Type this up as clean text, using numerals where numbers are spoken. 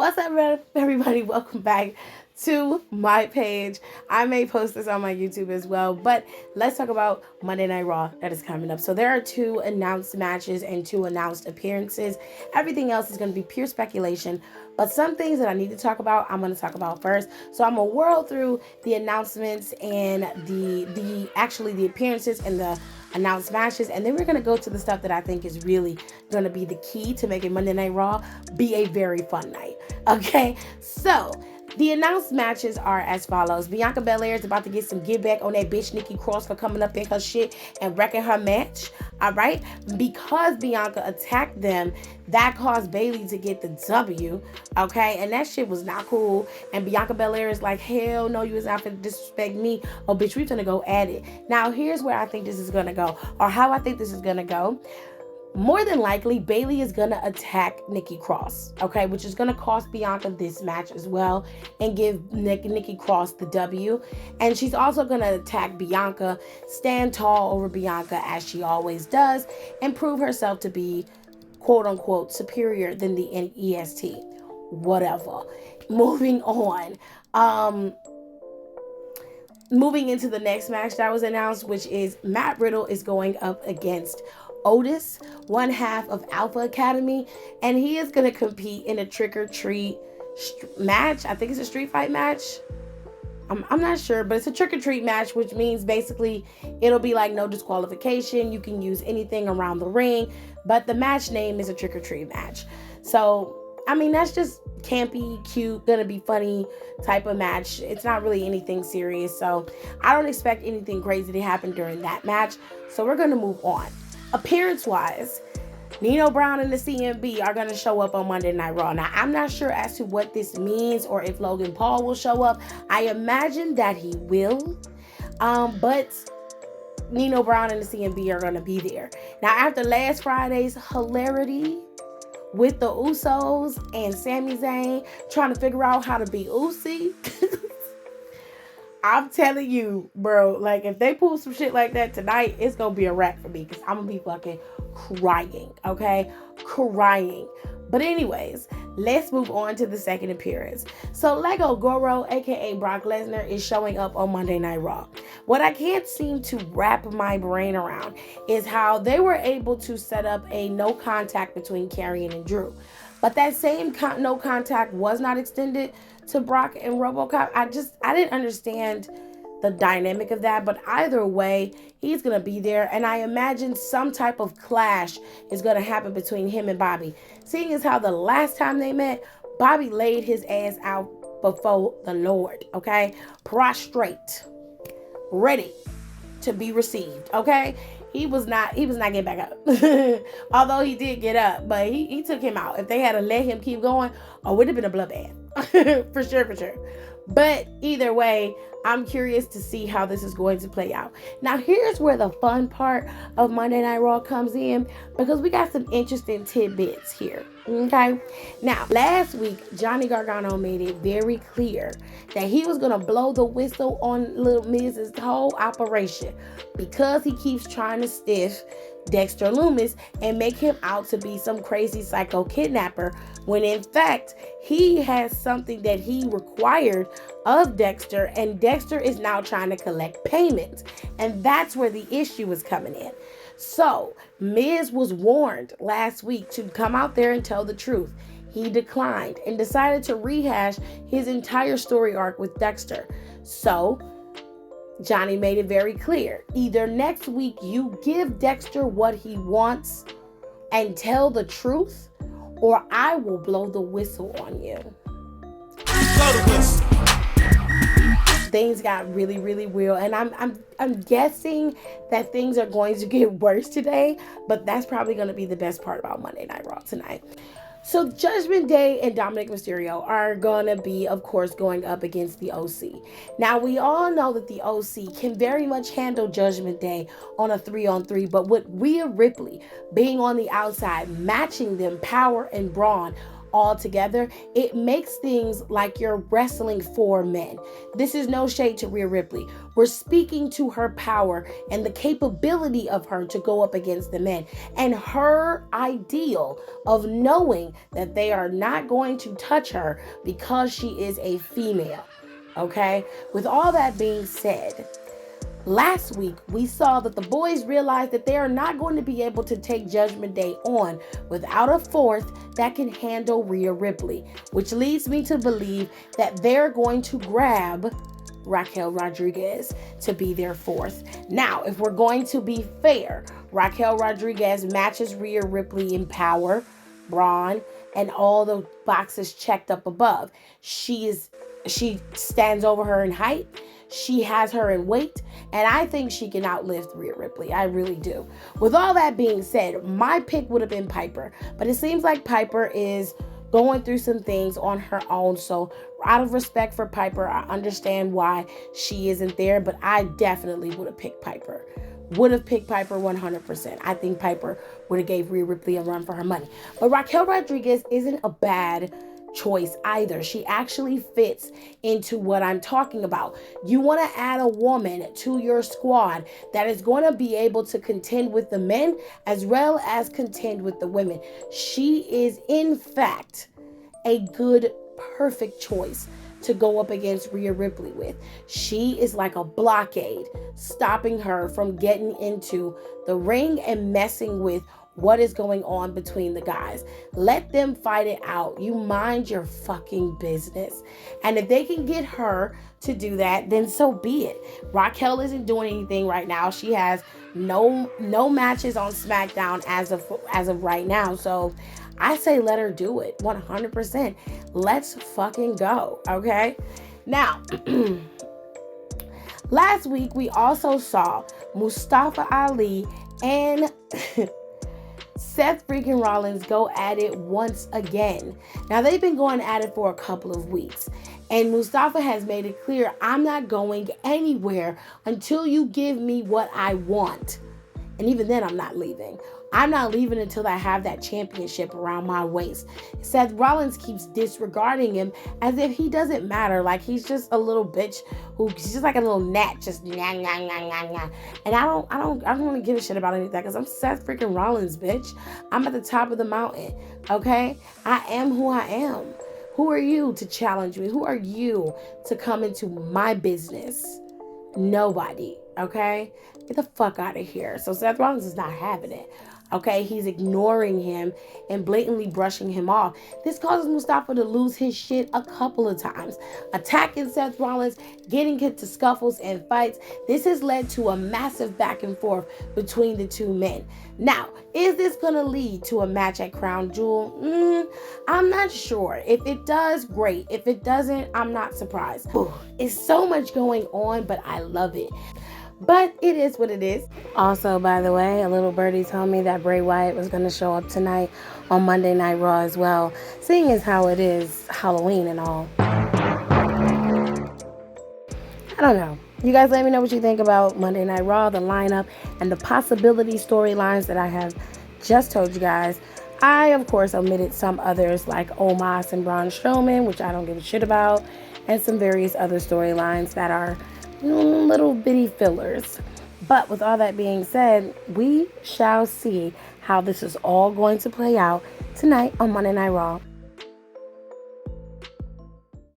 What's up, everybody? Welcome back to my page. I may post this on my YouTube as well, but let's talk about Monday Night Raw that is coming up. So there are 2 announced matches and 2 announced appearances. Everything else is going to be pure speculation, but some things that I need to talk about, I'm going to talk about first. So I'm going to whirl through the announcements and the appearances and the announced matches, and then we're going to go to the stuff that I think is really going to be the key to making Monday Night Raw be a very fun night. Okay, so the announced matches are as follows. Bianca Belair is about to get some give back on that bitch Nikki Cross for coming up in her shit and wrecking her match. All right, because Bianca attacked them, that caused Bayley to get the W. Okay, and that shit was not cool. And Bianca Belair is like, hell no, you was not finna disrespect me. Oh, bitch, we finna go at it. Now, here's where I think this is gonna go, or how I think this is gonna go. More than likely, Bayley is going to attack Nikki Cross, okay, which is going to cost Bianca this match as well and give Nikki Cross the W. And she's also going to attack Bianca, stand tall over Bianca as she always does, and prove herself to be, quote unquote, superior than the EST. Whatever. Moving on. Moving into the next match that was announced, which is Matt Riddle is going up against Otis, one half of Alpha Academy, and he is going to compete in a trick-or-treat match. I think it's a street fight match. I'm not sure, but it's a trick-or-treat match, which means basically it'll be like no disqualification. You can use anything around the ring, but the match name is a trick-or-treat match. So, I mean, that's just campy, cute, gonna be funny type of match. It's not really anything serious, so I don't expect anything crazy to happen during that match. So we're gonna move on. Appearance-wise, Nino Brown and the CMB are going to show up on Monday Night Raw. Now, I'm not sure as to what this means or if Logan Paul will show up. I imagine that he will, but Nino Brown and the CMB are going to be there. Now, after last Friday's hilarity with the Usos and Sami Zayn trying to figure out how to be Usi, I'm telling you, bro, like, if they pull some shit like that tonight, it's gonna be a wrap for me, because I'm gonna be fucking crying, okay? Crying. But anyways, let's move on to the second appearance. So Lego Goro, aka Brock Lesnar, is showing up on Monday Night Raw. What I can't seem to wrap my brain around is how they were able to set up a no contact between Karrion and Drew. But that same no contact was not extended to Brock and RoboCop. I didn't understand the dynamic of that, but either way, he's gonna be there, and I imagine some type of clash is gonna happen between him and Bobby. Seeing as how the last time they met, Bobby laid his ass out before the Lord, okay? Prostrate, ready to be received, okay? He was not getting back up. Although he did get up, but he took him out. If they had to let him keep going, it would have been a bloodbath. for sure. But either way, I'm curious to see how this is going to play out. Now, here's where the fun part of Monday Night Raw comes in, because we got some interesting tidbits here. Okay? Now, last week, Johnny Gargano made it very clear that he was going to blow the whistle on Lil Miz's whole operation because he keeps trying to stiff Dexter Lumis and make him out to be some crazy psycho kidnapper, when in fact he has something that he required of Dexter, and Dexter is now trying to collect payments, and that's where the issue is coming in. So Miz was warned last week to come out there and tell the truth. He declined and decided to rehash his entire story arc with Dexter. So Johnny made it very clear. Either next week you give Dexter what he wants and tell the truth, or I will blow the whistle on you. Blow the whistle. Things got really, really real, and I'm guessing that things are going to get worse today, but that's probably going to be the best part about Monday Night Raw tonight. So Judgment Day and Dominic Mysterio are going to be, of course, going up against the OC. Now, we all know that the OC can very much handle Judgment Day on a 3-on-3, but with Rhea Ripley being on the outside, matching them power and brawn, all together, it makes things like you're wrestling for men. This is no shade to Rhea Ripley. We're speaking to her power and the capability of her to go up against the men, and her ideal of knowing that they are not going to touch her because she is a female. Okay? With all that being said, last week, we saw that the boys realized that they are not going to be able to take Judgment Day on without a fourth that can handle Rhea Ripley, which leads me to believe that they're going to grab Raquel Rodriguez to be their fourth. Now, if we're going to be fair, Raquel Rodriguez matches Rhea Ripley in power, brawn, and all the boxes checked up above. She stands over her in height. She has her in weight, and I think she can outlive Rhea Ripley. I really do. With all that being said, my pick would have been Piper, but it seems like Piper is going through some things on her own. So out of respect for Piper, I understand why she isn't there, but I definitely would have picked Piper. Would have picked Piper 100%. I think Piper would have gave Rhea Ripley a run for her money. But Raquel Rodriguez isn't a bad choice either. She actually fits into what I'm talking about. You want to add a woman to your squad that is going to be able to contend with the men as well as contend with the women. She is, in fact, a good, perfect choice to go up against Rhea Ripley with. She is like a blockade, stopping her from getting into the ring and messing with what is going on between the guys. Let them fight it out. You mind your fucking business. And if they can get her to do that, then so be it. Raquel isn't doing anything right now. She has no matches on SmackDown as of right now. So I say let her do it 100%. Let's fucking go, okay? Now, last week we also saw Mustafa Ali and Seth freaking Rollins go at it once again. Now, they've been going at it for a couple of weeks, and Mustafa has made it clear, I'm not going anywhere until you give me what I want. And even then, I'm not leaving. I'm not leaving until I have that championship around my waist. Seth Rollins keeps disregarding him as if he doesn't matter. Like he's just a little bitch he's just like a little gnat, just nah, nah, nah, nah, nah. And I don't want to give a shit about any of that because I'm Seth freaking Rollins, bitch. I'm at the top of the mountain, okay? I am who I am. Who are you to challenge me? Who are you to come into my business? Nobody, okay? Get the fuck out of here. So Seth Rollins is not having it. Okay, he's ignoring him and blatantly brushing him off. This causes Mustafa to lose his shit a couple of times. Attacking Seth Rollins, getting into scuffles and fights. This has led to a massive back and forth between the two men. Now, is this going to lead to a match at Crown Jewel? I'm not sure. If it does, great. If it doesn't, I'm not surprised. It's so much going on, but I love it. But it is what it is. Also, by the way, a little birdie told me that Bray Wyatt was going to show up tonight on Monday Night Raw as well, seeing as how it is Halloween and all. I don't know. You guys let me know what you think about Monday Night Raw, the lineup, and the possibility storylines that I have just told you guys. I, of course, omitted some others like Omos and Braun Strowman, which I don't give a shit about, and some various other storylines that are little bitty fillers. But with all that being said, we shall see how this is all going to play out tonight on Monday Night Raw.